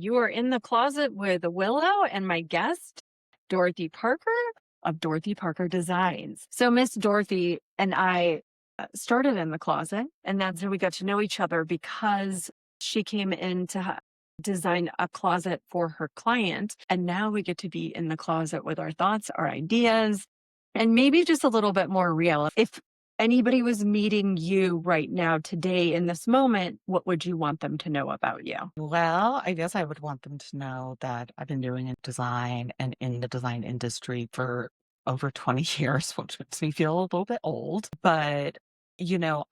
You are in the closet with Willow and my guest, Dorothy Parker of Dorothy Parker Designs. So, Miss Dorothy and I started in the closet, and that's how we got to know each other because she came in to design a closet for her client. And now we get to be in the closet with our thoughts, our ideas, and maybe just a little bit more real. If anybody was meeting you right now, today, in this moment, what would you want them to know about you? Well, I guess I would want them to know that I've been doing design and in the design industry for over 20 years, which makes me feel a little bit old. But,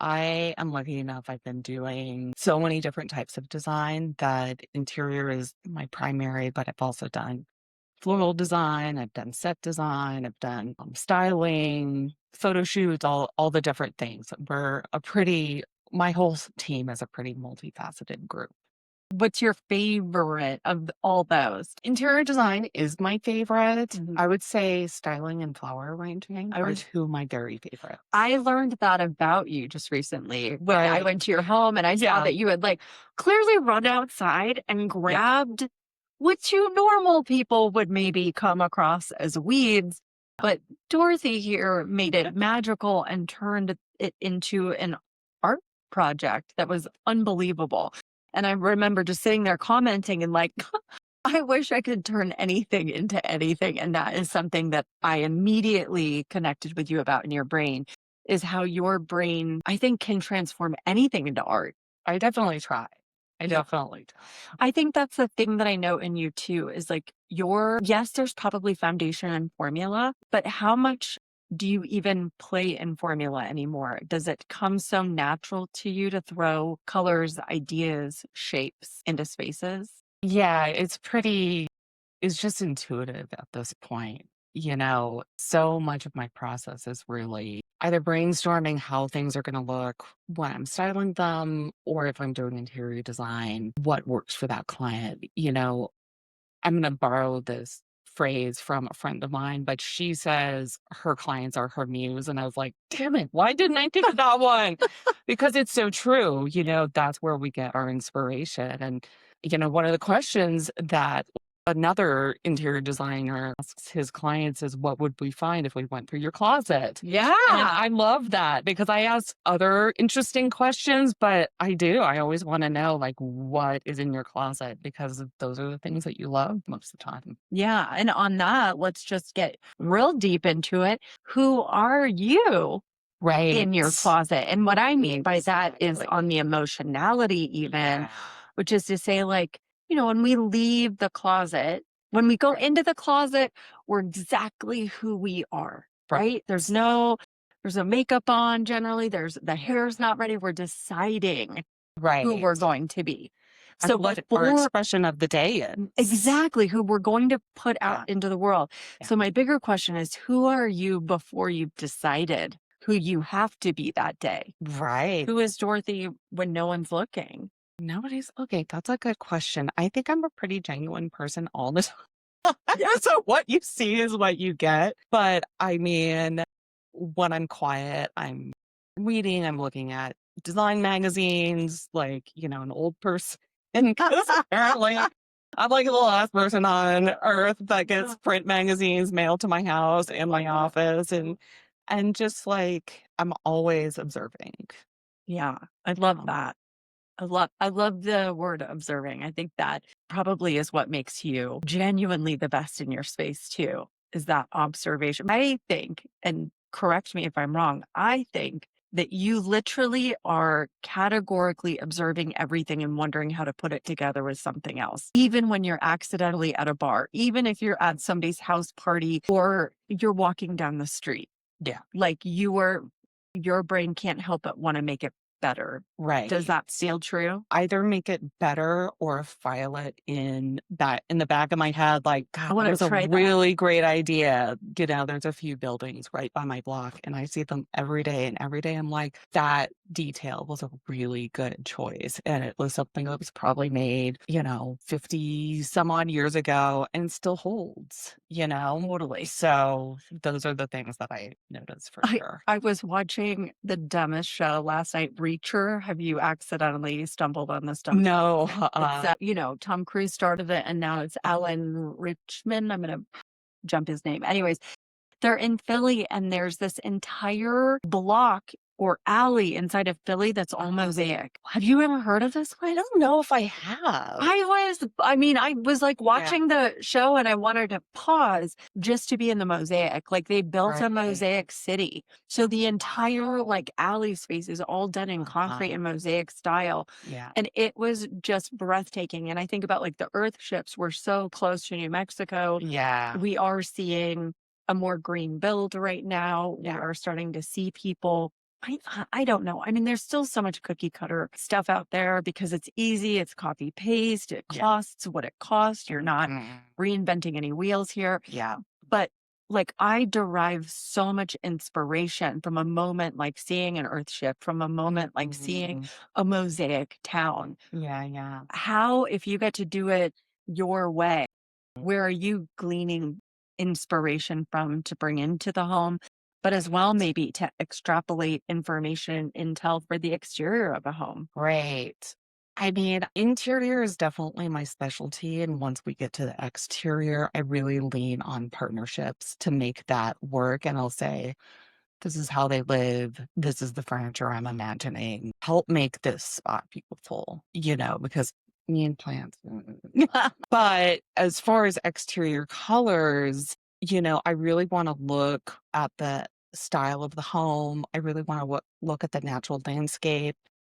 I am lucky enough. I've been doing so many different types of design that interior is my primary, but I've also done floral design, I've done set design, I've done styling, photo shoots, all the different things. My whole team is a pretty multifaceted group. What's your favorite of all those? Interior design is my favorite. Mhm. I would say styling and flower arranging I are was two of my very favorites. I learned that about you just recently when I Right. went to your home and I saw Yeah. that you had like clearly run outside and Yeah. grabbed what you normal people would maybe come across as weeds. But Dorothy here made it magical and turned it into an art project that was unbelievable. And I remember just sitting there commenting and like, I wish I could turn anything into anything. And that is something that I immediately connected with you about in your brain is how your brain, I think, can transform anything into art. I definitely try. I Yeah. definitely try. I think that's the thing that I know in you too is like yes, there's probably foundation and formula, but how much do you even play in formula anymore? Does it come so natural to you to throw colors, ideas, shapes into spaces? Yeah, it's just intuitive at this point. So much of my process is really either brainstorming how things are going to look when I'm styling them, or if I'm doing interior design, what works for that client. I'm going to borrow this phrase from a friend of mine, but she says her clients are her muse. And I was like, damn it, why didn't I think of that one? Because it's so true. That's where we get our inspiration. And, one of the questions that another interior designer asks his clients is, what would we find if we went through your closet? Yeah. And I love that because I ask other interesting questions, but I always want to know like what is in your closet because those are the things that you love most of the time. Yeah. And on that, let's just get real deep into it. Who are you Right. in your closet? And what I mean by that is Exactly. on the emotionality, even, Yeah. which is to say, like, when we leave the closet, when we go into the closet, we're exactly who we are, right? There's no makeup on generally. The hair's not ready. We're deciding who Right. we're going to be. And So what our before expression of the day is. exactly who we're going to put Yeah. out into the world. Yeah. So my bigger question is, who are you before you've decided who you have to be that day? Right. Who is Dorothy when no one's looking? Nobody's okay. That's a good question. I think I'm a pretty genuine person all the time. Yeah, so what you see is what you get. But I mean, when I'm quiet, I'm reading, I'm looking at design magazines, like, an old person. Because apparently I'm like the last person on earth that gets print magazines mailed to my house and my office. And just like I'm always observing. Yeah, I love Um, that. I love the word observing. I think that probably is what makes you genuinely the best in your space too, is that observation. I think, and correct me if I'm wrong, I think that you literally are categorically observing everything and wondering how to put it together with something else. Even when you're accidentally at a bar, even if you're at somebody's house party or you're walking down the street, yeah. like your brain can't help but want to make it better. Does Right. that feel true? Either make it better or file it in the back of my head, like, I God, that wanna was a try that. really great idea. There's a few buildings right by my block and I see them every day. And every day I'm like, that detail was a really good choice. And it was something that was probably made, 50 some odd years ago and still holds. Totally. So those are the things that I notice for I sure. I was watching the dumbest show last night, Reacher. Have you accidentally stumbled on this documentary? No, It's, Tom Cruise started it, and now it's Alan Richman. I'm gonna jump his name. Anyways, they're in Philly, and there's this entire block or alley inside of Philly that's all mosaic. Have you ever heard of this I one? don't know if I have. I was like Yeah. watching the show, and I wanted to pause just to be in the mosaic. Like, they built a Right. mosaic city. So the entire like alley space is all done in concrete and mosaic style. Yeah. And it was just breathtaking. And I think about like the earth ships. We're so close to New Mexico. Yeah. We are seeing a more green build right now. We Yeah. are starting to see people. I don't know. I mean, there's still so much cookie cutter stuff out there because it's easy. It's copy paste. It Yeah. costs what it costs. You're not Mm. reinventing any wheels here. Yeah. But like, I derive so much inspiration from a moment like seeing an earth shift, from a moment like seeing a mosaic town. Yeah, yeah. How, if you get to do it your way, where are you gleaning inspiration from to bring into the home, but as well maybe to extrapolate information and intel for the exterior of a home? Right. I mean, interior is definitely my specialty. And once we get to the exterior, I really lean on partnerships to make that work. And I'll say, this is how they live. This is the furniture I'm imagining. Help make this spot beautiful, because me and plants. But as far as exterior colors, I really want to look at the style of the home. I really want to look at the natural landscape.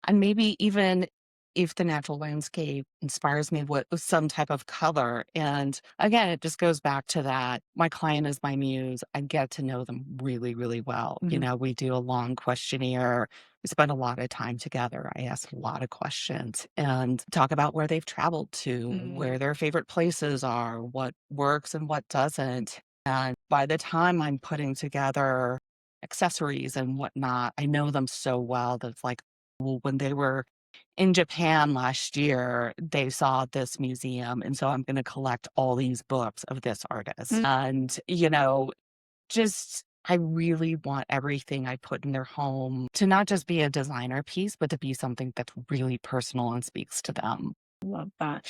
And maybe even if the natural landscape inspires me with some type of color. And again, it just goes back to that. My client is my muse. I get to know them really, really well. Mhm. We do a long questionnaire. We spend a lot of time together. I ask a lot of questions and talk about where they've traveled to, where their favorite places are, what works and what doesn't. And by the time I'm putting together accessories and whatnot, I know them so well that it's like, well, when they were in Japan last year, they saw this museum. And so I'm going to collect all these books of this artist. And, just I really want everything I put in their home to not just be a designer piece, but to be something that's really personal and speaks to them. Love that.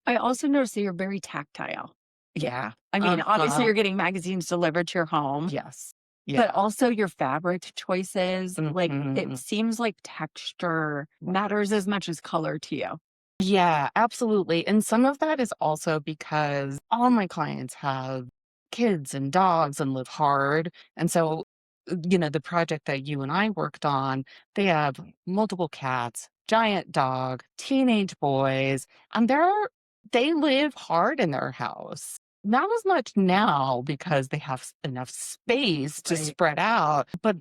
I also noticed that you're very tactile. Yeah. I mean, obviously, you're getting magazines delivered to your home, Yes. but Yeah. also your fabric choices. Like, Mhm. it seems like texture matters as much as color to you. Yeah, absolutely. And some of that is also because all my clients have kids and dogs and live hard. And so, the project that you and I worked on, they have multiple cats, giant dog, teenage boys, and they live hard in their house. Not as much now because they have enough space to Right. spread out. But,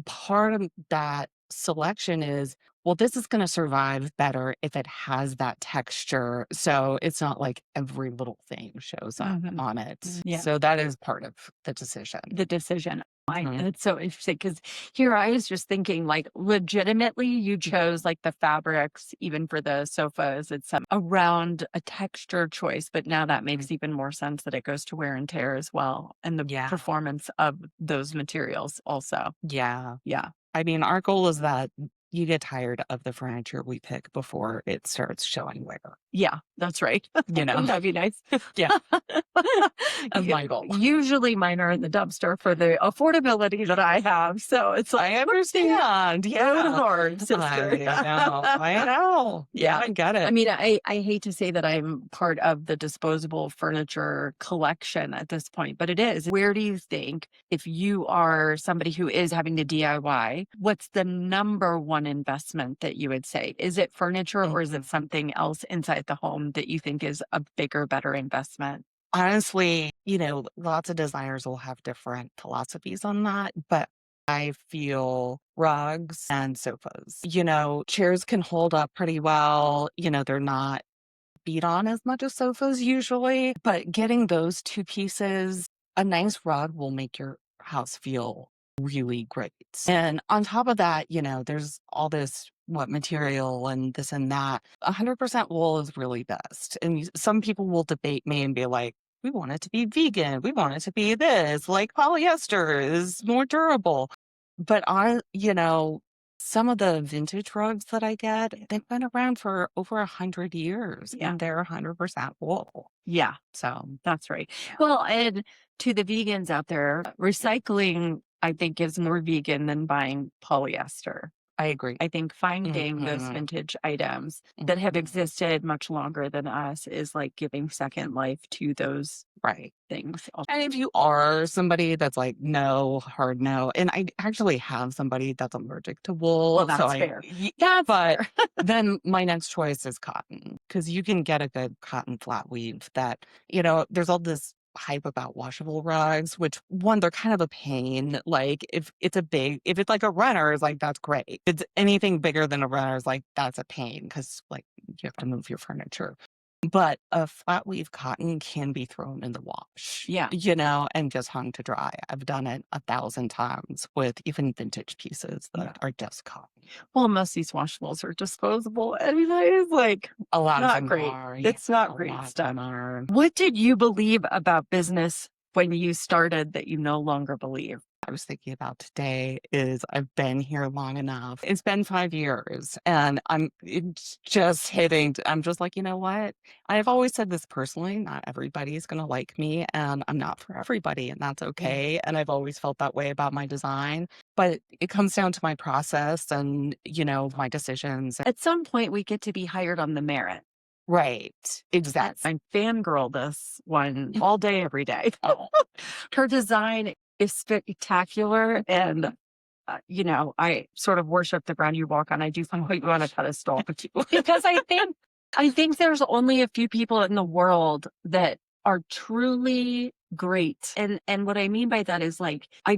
part of that selection is, well, this is going to survive better if it has that texture. So it's not like every little thing shows up Mhm. on it. Yeah. So that is part of the decision. The decision. Mhm. It's so interesting because here I was just thinking, like, legitimately, you chose like the fabrics, even for the sofas. It's around a texture choice, but now that makes even more sense that it goes to wear and tear as well, and the Yeah. performance of those materials also. Yeah. Yeah. I mean, our goal is that you get tired of the furniture we pick before it starts showing wear. Yeah, that's right. That'd be nice. Yeah. That's my goal. Usually mine are in the dumpster for the affordability that I have. So it's like, I understand. good Yeah. hard, sister. I know. I know. Yeah, I get it. I mean, I hate to say that I'm part of the disposable furniture collection at this point, but it is. Where do you think, if you are somebody who is having to DIY, what's the number one investment that you would say? Is it furniture or is it something else inside the home that you think is a bigger, better investment? Honestly, lots of designers will have different philosophies on that, but I feel rugs and sofas. Chairs can hold up pretty well. They're not beat on as much as sofas usually, but getting those two pieces, a nice rug will make your house feel really great. And on top of that, there's all this what material and this and that. 100% wool is really best. And some people will debate me and be like, we want it to be vegan. We want it to be this, like polyester is more durable. But some of the vintage rugs that I get, they've been around for over 100 years Yeah. and they're 100% wool. Yeah, So, that's right. Well, and to the vegans out there, recycling, I think, is more vegan than buying polyester. I agree. I think finding those Mhm, vintage items that have mhm. existed much longer than us is like giving second life to those Right. things. And if you are somebody that's like, no, hard no, and I actually have somebody that's allergic to Well, wool, so that's fair. yeah, That's but fair. then my next choice is cotton because you can get a good cotton flat weave that, there's all this hype about washable rugs, which one, they're kind of a pain. Like if it's like a runner, is like, that's great. If it's anything bigger than a runner is like, that's a pain because like you have to move your furniture. But a flat weave cotton can be thrown in the wash, Yeah. and just hung to dry. I've done it 1,000 times with even vintage pieces Yeah. that are just cotton. Well, most of these washables are disposable anyways. Like, A lot of not them great. are, yeah, It's not a great lot of stuff. them are. What did you believe about business when you started that you no longer believe? I was thinking about today is I've been here long enough. It's been 5 years and it's just hitting. I'm just like, you know what? I've always said this personally, not everybody is going to like me and I'm not for everybody and that's okay. And I've always felt that way about my design, but it comes down to my process and, my decisions. At some point, we get to be hired on the merit. Right. Exactly. I fangirl this one all day, every day. Her design is spectacular. And, I sort of worship the ground you walk on. I do put you on a pedestal because I think there's only a few people in the world that are truly great. And what I mean by that is like, I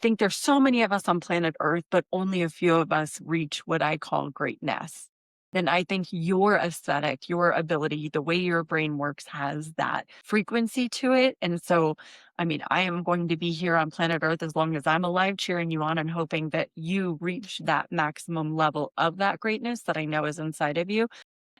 think there's so many of us on planet Earth, but only a few of us reach what I call greatness. And I think your aesthetic, your ability, the way your brain works has that frequency to it. And so, I mean, I am going to be here on planet Earth as long as I'm alive, cheering you on and hoping that you reach that maximum level of that greatness that I know is inside of you.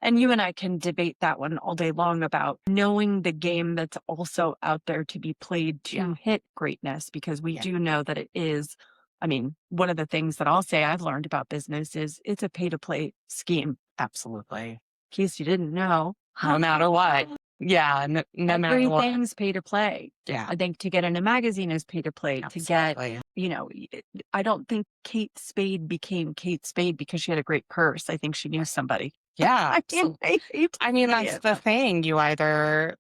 And you and I can debate that one all day long about knowing the game that's also out there to be played to Yeah. hit greatness, because we Yeah. do know that it is. I mean, one of the things that I'll say I've learned about business is it's a pay to play scheme. Absolutely. In case you didn't know, No matter what. Yeah. No matter what. everything's pay to play. Yeah. I think to get in a magazine is pay to play. To get, Absolutely. I don't think Kate Spade became Kate Spade because she had a great purse. I think she knew somebody. Yeah. I mean, That's the thing. You either,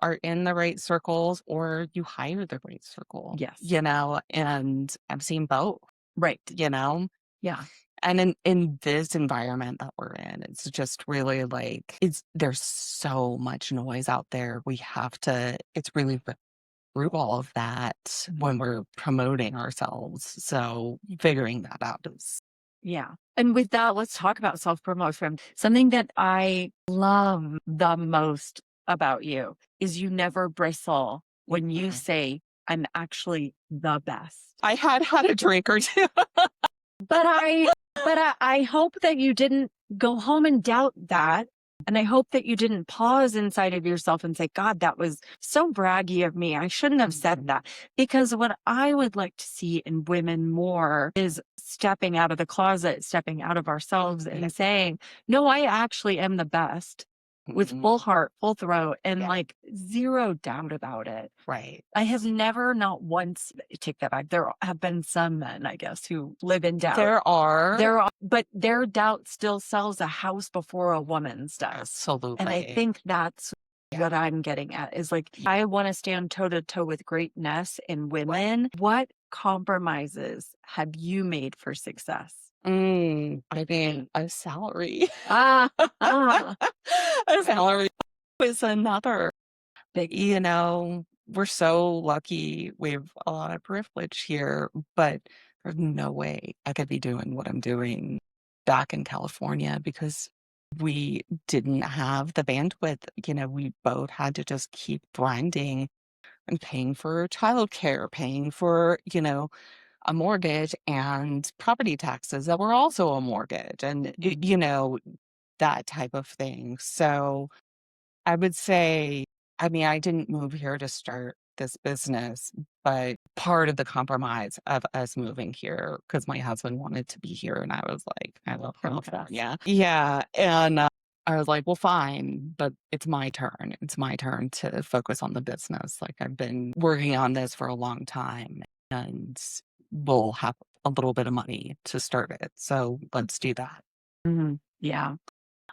are in the right circles or you hire the right circle. Yes. And I've seen both, Right. Yeah. And in this environment that we're in, it's just really like there's so much noise out there. It's really through all of that when we're promoting ourselves. So figuring that out is Yeah. And with that, let's talk about self promotion. Something that I love the most about you is you never bristle when you say, I'm actually the best. I had a drink or two. But I hope that you didn't go home and doubt that. And I hope that you didn't pause inside of yourself and say, God, that was so braggy of me. I shouldn't have said that. Because what I would like to see in women more is stepping out of the closet, stepping out of ourselves and saying, no, I actually am the best, with full heart, full throat, and like zero doubt about it. Right. I have never, not once, take that back. There have been some men, I guess, who live in doubt. There are. But their doubt still sells a house before a woman's does. Absolutely. And I think that's what I'm getting at is like, I want to stand toe to toe with greatness in women. What compromises have you made for success? I mean, a salary. Ah, A salary is another. big. We're so lucky. We have a lot of privilege here, but there's no way I could be doing what I'm doing back in California because we didn't have the bandwidth. We both had to just keep grinding and paying for childcare, paying for, a mortgage and property taxes that were also a mortgage and, that type of thing. So I would say, I mean, I didn't move here to start this business, but part of the compromise of us moving here, because my husband wanted to be here, and I was like, I love California. Yeah. And I was like, well, fine, but it's my turn. It's my turn to focus on the business. Like, I've been working on this for a long time, and we'll have a little bit of money to start it. So let's do that. Mhm. Yeah.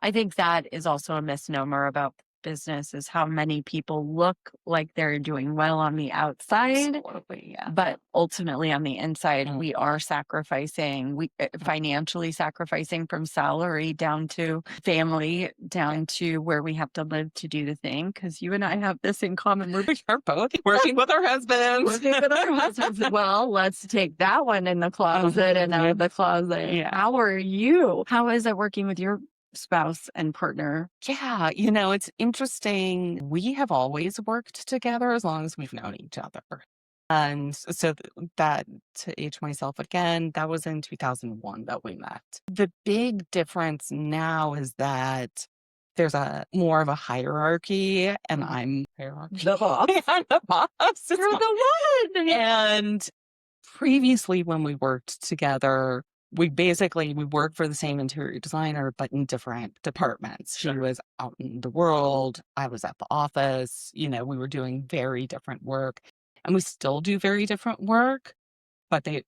I think that is also a misnomer about business is how many people look like they're doing well on the outside, Absolutely. Yeah. but ultimately on the inside, Mm. we are sacrificing, financially sacrificing from salary down to family, down to where we have to live to do the thing. Because you and I have this in common. We're We're both working with our husbands. working with our husbands. Well, let's take that one in the closet and out of the closet. Yeah. How are you? How is it working with your spouse and partner? Yeah, it's interesting. We have always worked together as long as we've known each other. And so that, to age myself again, that was in 2001 that we met. The big difference now is that there's a more of a hierarchy, and I'm hierarchy. The boss. I'm the boss. You're the one. And previously, when we worked together, we worked for the same interior designer, but in different departments. She was out in the world. I was at the office. We were doing very different work, and we still do very different work, but the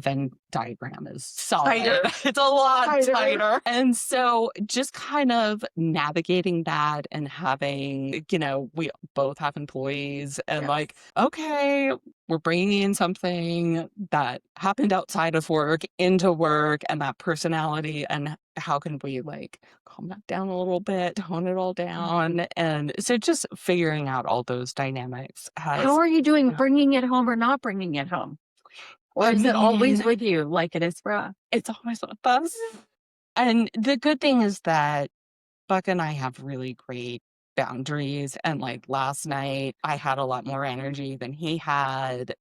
Venn diagram is solid. Tighter. It's a lot Tighter. tighter. And so just kind of navigating that and having, we both have employees and like, okay, we're bringing in something that happened outside of work into work, and that personality, and how can we like calm that down a little bit, tone it all down. And so just figuring out all those dynamics. How are you doing bringing it home or not bringing it home? Or is it always with you like it is for us? It's always with us. And the good thing is that Buck and I have really great boundaries. And like last night, I had a lot more energy than he had,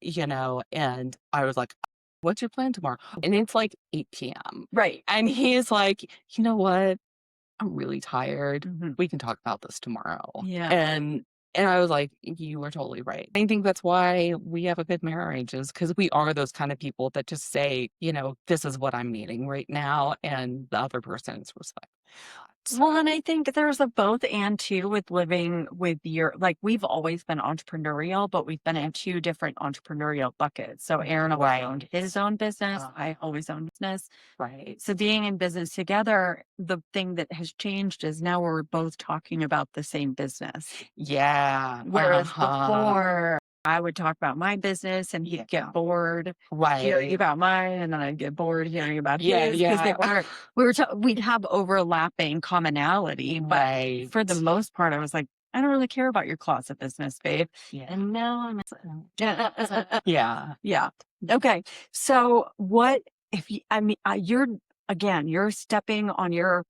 and I was like, what's your plan tomorrow? And it's like 8 p.m. Right. And he's like, you know what? I'm really tired. Mhm. We can talk about this tomorrow. Yeah. And I was like, you were totally right. I think that's why we have a good marriage, is because we are those kind of people that just say, this is what I'm needing right now. And the other person is respect. Well, and I think there's a both and too with living with we've always been entrepreneurial, but we've been in two different entrepreneurial buckets. So Aaron always owned his own business. I always owned business. Right. So being in business together, the thing that has changed is now we're both talking about the same business. Yeah. Whereas before I would talk about my business and he'd get bored hearing about mine, and then I'd get bored hearing about his. Because we'd have overlapping commonality, but for the most part, I was like, I don't really care about your closet business, babe. Yeah. And now I'm yeah. Yeah. Okay. So what if you, you're stepping on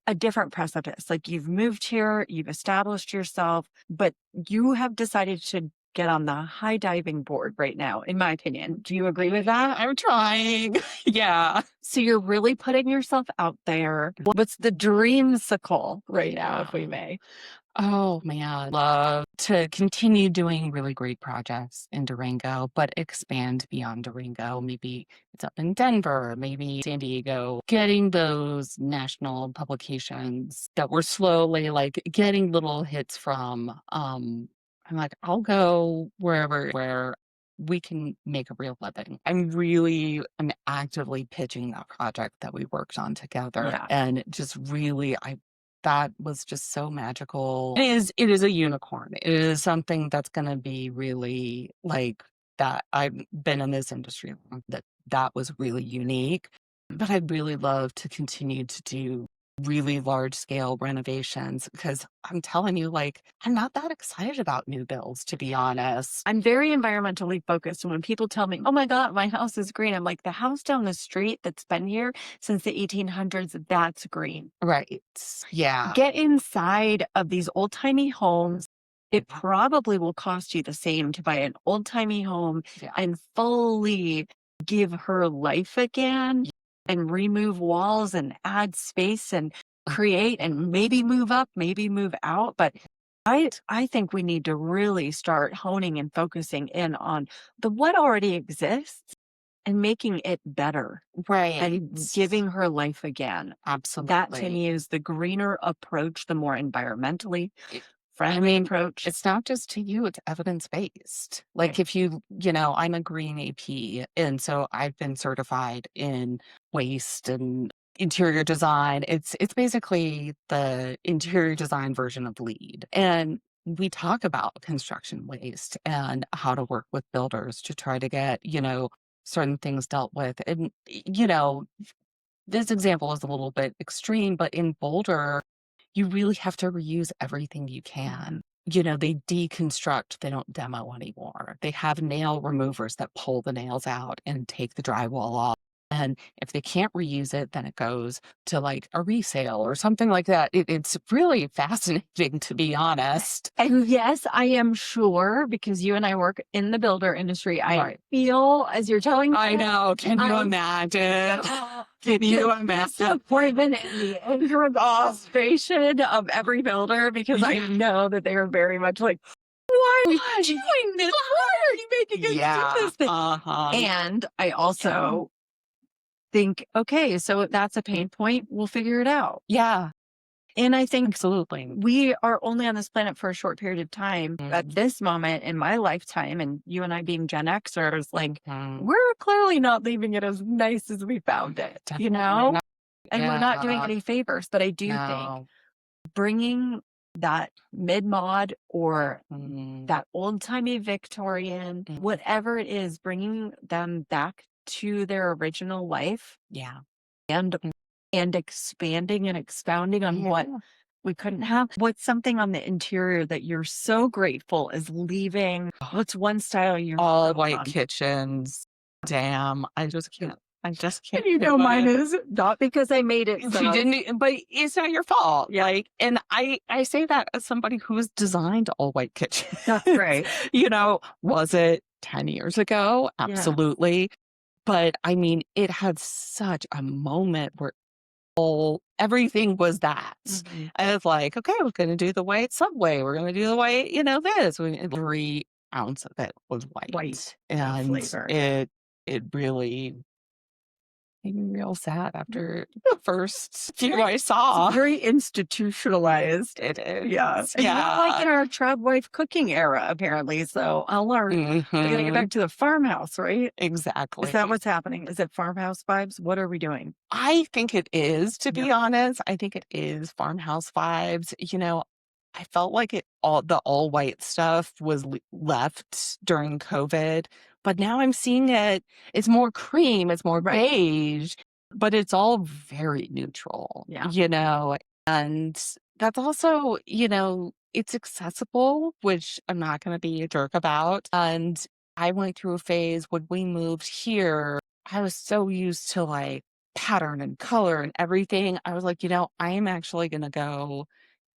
a different precipice. Like you've moved here, you've established yourself, but you have decided to get on the high diving board right now, in my opinion. Do you agree with that? I'm trying. Yeah. So you're really putting yourself out there. What's the dreamsicle right now, if we may? Oh man, love to continue doing really great projects in Durango, but expand beyond Durango. Maybe it's up in Denver, maybe San Diego, getting those national publications that we're slowly like getting little hits from. I'm like, I'll go wherever where we can make a real living. I'm actively pitching that project that we worked on together. Yeah. And just really, that was just so magical. It is a unicorn. It is something that's going to be really like that. I've been in this industry long, that was really unique, but I'd really love to continue to do really large scale renovations, because I'm telling you, like, I'm not that excited about new builds, to be honest. I'm very environmentally focused. And when people tell me, oh my God, my house is green, I'm like, the house down the street that's been here since the 1800s, that's green. Right. Yeah. Get inside of these old timey homes. It probably will cost you the same to buy an old timey home and fully give her life again and remove walls and add space and create and maybe move up, maybe move out. But I think we need to really start honing and focusing in on the what already exists and making it better Right. and giving her life again. That to Absolutely. me is the greener approach, the more environmentally It I friendly mean, approach. it's not just to you, it's evidence-based. Like, Right. if I'm a green AP, and so I've been certified in waste and interior design. It's basically the interior design version of LEED. And we talk about construction waste and how to work with builders to try to get, certain things dealt with. And, this example is a little bit extreme, but in Boulder, you really have to reuse everything you can. They deconstruct, they don't demo anymore. They have nail removers that pull the nails out and take the drywall off. And if they can't reuse it, then it goes to like a resale or something like that. It's really fascinating, to be honest. And yes, I am sure because you and I work in the builder industry, I Right. feel as you're telling me, I know. Can you I imagine? Can you imagine? disappointment in the anger and the frustration of every builder because I know that they are very much like, why are you doing this? Why are you making us do this thing? Uh-huh. And I also think, okay, so that's a pain point. We'll figure it out. Yeah, And I think absolutely. we are only on this planet for a short period of time. At Mhm. this moment in my lifetime, and you and I being Gen Xers, like Mhm. we're clearly not leaving it as nice as we found it, Definitely not. And we're not doing Yeah, any favors. But I do think no. bringing that mid mod or Mhm. that old timey Victorian, Mm. whatever it is, bringing them back to their original life Yeah. and Mm. and expanding and expounding on what Yeah. we couldn't have. What's something on the interior that you're so grateful is leaving? What's one style you're All sold white on? kitchens. Damn, I just can't. I just And can't you do know mine it. is not because I made it She so. didn't, but it's not your fault. Yeah, And I say that as somebody who has designed all white kitchens. that's right. Was it 10 years ago? Yeah. Absolutely. But I mean, it had such a moment where everything was that. Mhm. I was like, okay, we're going to do the white subway. We're going to do the white, this. Every ounce of it was white. White, that And flavor. it really made me real sad after the first few I It's saw. very institutionalized. It Yeah. is. And we're like Yeah. in our trad wife cooking era, apparently. So I'll learn. We gotta get Hmm. back to the farmhouse, right? Is that Exactly. what's happening? Is it farmhouse vibes? What are we doing? I think it is, to Yeah. be honest. I think it is farmhouse vibes. I felt like the all white stuff was left during COVID, but now I'm seeing it's more cream, it's more Right. beige, but it's all very neutral, Yeah. and that's also, it's accessible, which I'm not going to be a jerk about. And I went through a phase when we moved here. I was so used to like pattern and color and everything. I was like, I am actually going to go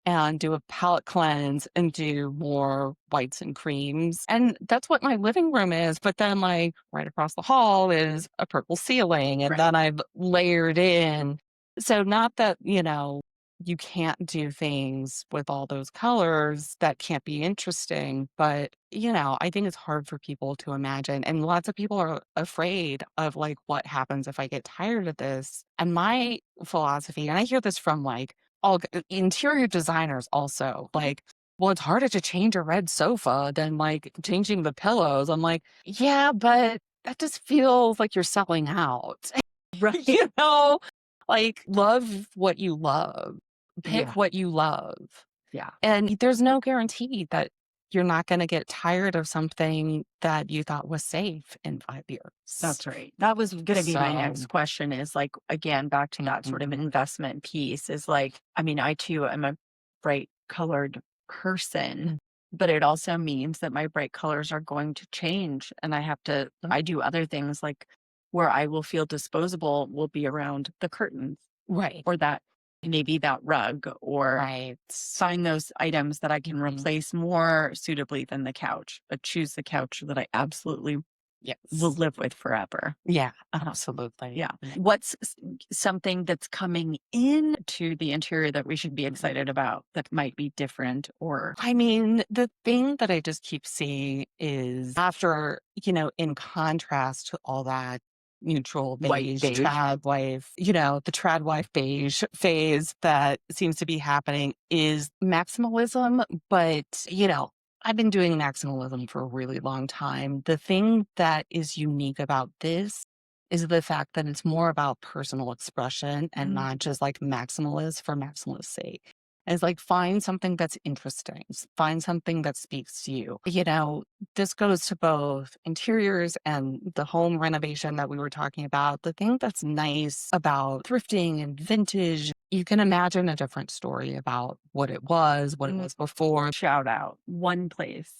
and do a palette cleanse and do more whites and creams. And that's what my living room is. But then, like, right across the hall is a purple ceiling. And Right. then I've layered in. So, not that, you can't do things with all those colors that can't be interesting. But, I think it's hard for people to imagine. And lots of people are afraid of like what happens if I get tired of this. And my philosophy, and I hear this from like, interior designers also like, well, it's harder to change a red sofa than like changing the pillows. I'm like, yeah, but that just feels like you're selling out. Right. you know like, love what you love, Yeah. pick what you love, Yeah. and there's no guarantee that you're not going to get tired of something that you thought was safe in 5 years. That's right. That was going to be my next So question is like, again, back to that sort of mhm. investment piece is like, I mean, I too am a bright colored person, but it also means that my bright colors are going to change. And I do other things like where I will feel disposable will be around the curtains Right. or that maybe that rug or Right. find those items that I can Mhm. replace more suitably than the couch, but choose the couch that I absolutely will Yes. live with forever. Yeah, Uh-huh. absolutely. Yeah. What's something that's coming into the interior that we should be excited about that might be different or I mean, the thing that I just keep seeing is after, in contrast to all that neutral white beige, beige? trad wife, the trad wife beige phase that seems to be happening is maximalism. But, I've been doing maximalism for a really long time. The thing that is unique about this is the fact that it's more about personal expression and Mm. not just like maximalist for maximalist's sake. Is like find something that's interesting, find something that speaks to you. This goes to both interiors and the home renovation that we were talking about. The thing that's nice about thrifting and vintage, you can imagine a different story about what it was before. Shout out one place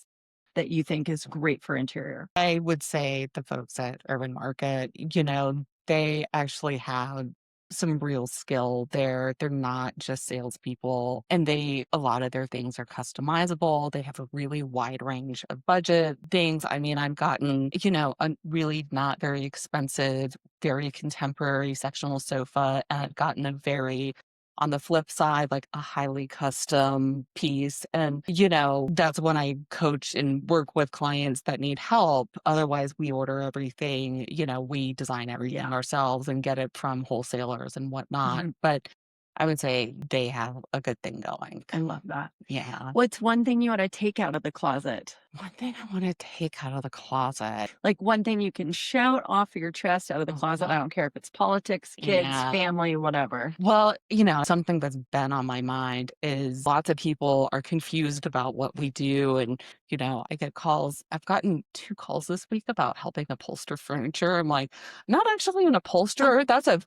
that you think is great for interior. I would say the folks at Urban Market, they actually have some real skill there. They're not just salespeople, and a lot of their things are customizable. They have a really wide range of budget things. I mean, I've gotten, a really not very expensive, very contemporary sectional sofa, and I've gotten a very on the flip side, like a highly custom piece. And, that's when I coach and work with clients that need help. Otherwise, we order everything, we design everything ourselves and get it from wholesalers and whatnot. Mhm. But I would say they have a good thing going. I love that. Yeah. What's one thing you want to take out of the closet? One thing I want to take out of the closet. Like one thing you can shout off your chest out of the closet. I don't care if it's politics, kids, Yeah. family, whatever. Well, something that's been on my mind is lots of people are confused about what we do. And, I get calls. I've gotten 2 calls this week about helping upholster furniture. I'm like, not actually an upholsterer. That's a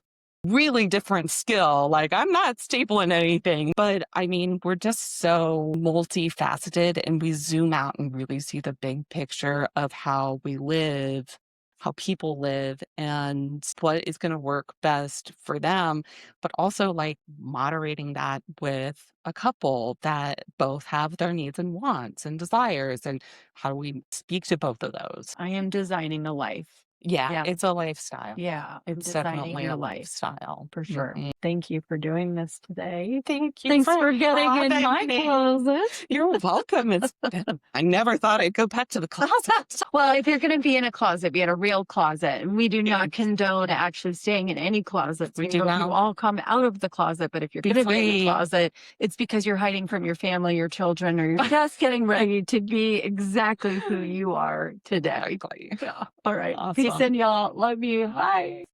really different skill. Like, I'm not stapling anything. But I mean, we're just so multifaceted and we zoom out and really see the big picture of how we live, how people live, and what is going to work best for them, but also like moderating that with a couple that both have their needs and wants and desires. And how do we speak to both of those? I am designing a life. Yeah, it's a lifestyle. Yeah. I'm It's designing definitely your a life lifestyle. for sure. Mhm. Thank you for doing this today. Thank you. Thanks for getting in having my me. closet. You're welcome. I never thought I'd go back to the closet. Well, if you're going to be in a closet, be in a real closet. And we do not condone actually staying in any closet. We We do hope you not. all come out of the closet. But if you're Be going to be in free. the closet, it's because you're hiding from your family, your children, or you're just getting ready to be exactly who you are today. Exactly. Yeah. All right. Awesome. Peace and y'all. Love you. Bye.